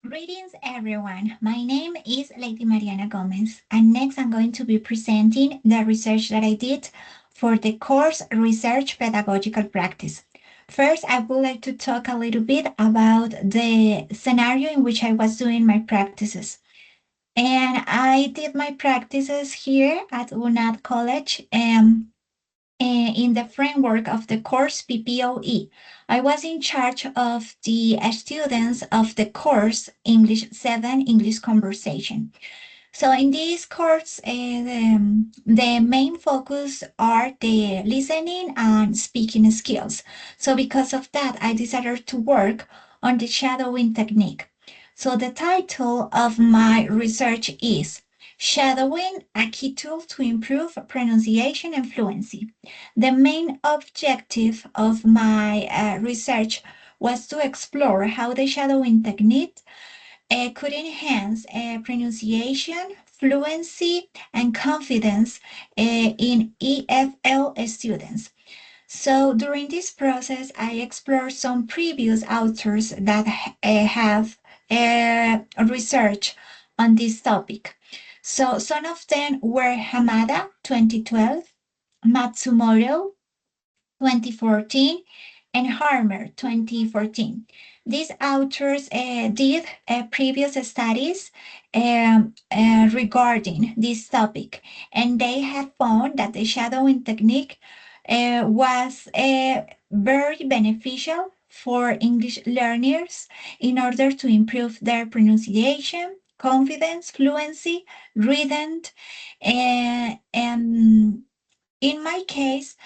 Greetings, everyone. My name is Lady Mariana Gomez, and next I'm going to be presenting the research that I did for the course Research Pedagogical Practice. First, I would like to talk a little bit about the scenario in which I was doing my practices. And I did my practices here at UNAD College. In the framework of the course PPOE. I was in charge of the students of the course English 7 English Conversation. So in this course, the main focus are the listening and speaking skills. So because of that, I decided to work on the shadowing technique. So the title of my research is Shadowing, a key tool to improve pronunciation and fluency. The main objective of my research was to explore how the shadowing technique could enhance pronunciation, fluency, and confidence in EFL students. So during this process, I explored some previous authors that have research on this topic. So some of them were Hamada, 2012, Matsumoto, 2014, and Harmer, 2014. These authors did previous studies regarding this topic, and they have found that the shadowing technique was very beneficial for English learners in order to improve their pronunciation, confidence, fluency, rhythm, and in my case,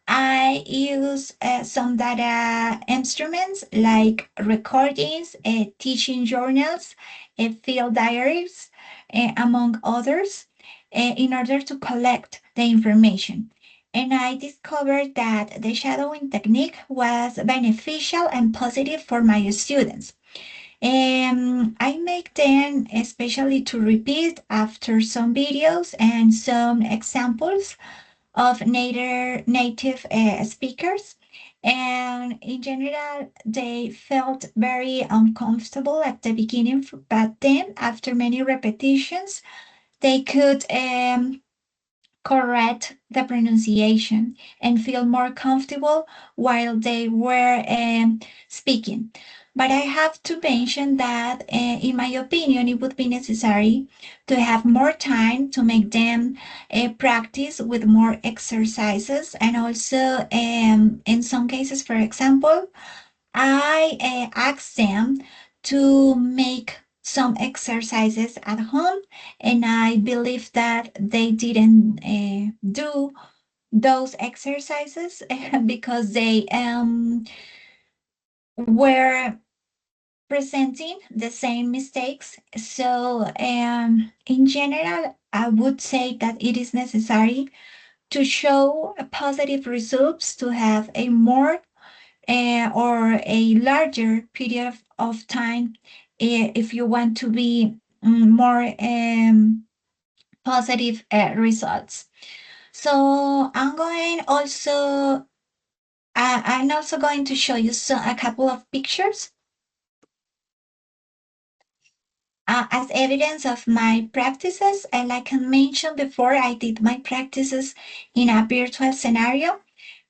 I use some data instruments like recordings, teaching journals, field diaries, among others, in order to collect the information. And I discovered that the shadowing technique was beneficial and positive for my students. I make them especially to repeat after some videos and some examples of native speakers. And in general, they felt very uncomfortable at the beginning, but then after many repetitions, they could correct the pronunciation and feel more comfortable while they were speaking. But I have to mention that, in my opinion, it would be necessary to have more time to make them practice with more exercises. And also, in some cases, for example, I asked them to make some exercises at home, and I believe that they didn't do those exercises because they were presenting the same mistakes. So, in general, I would say that it is necessary to show positive results to have a more or a larger period of time if you want to be more positive results. So I'm also going to show you a couple of pictures as evidence of my practices. And like I mentioned before, I did my practices in a virtual scenario.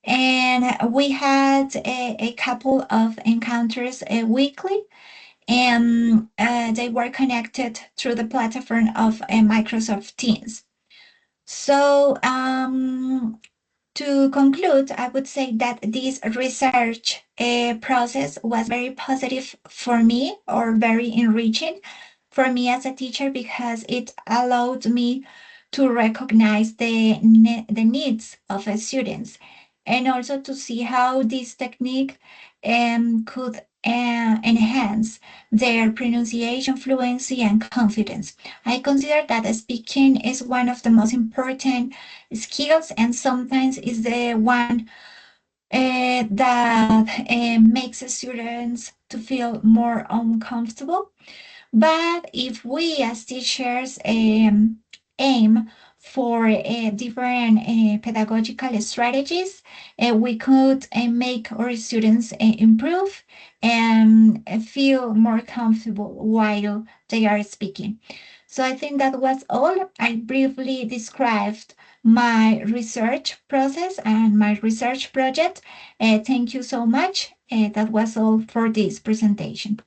And we had a couple of encounters weekly, and they were connected through the platform of Microsoft Teams. So, to conclude, I would say that this research process was very positive for me, or very enriching for me as a teacher, because it allowed me to recognize the needs of students, and also to see how this technique could enhance their pronunciation, fluency, and confidence. I consider that speaking is one of the most important skills, and sometimes is the one that makes students to feel more uncomfortable. But if we as teachers aim for different pedagogical strategies we could make our students improve and feel more comfortable while they are speaking. So I think that was all. I briefly described my research process and my research project. Thank you so much. That was all for this presentation.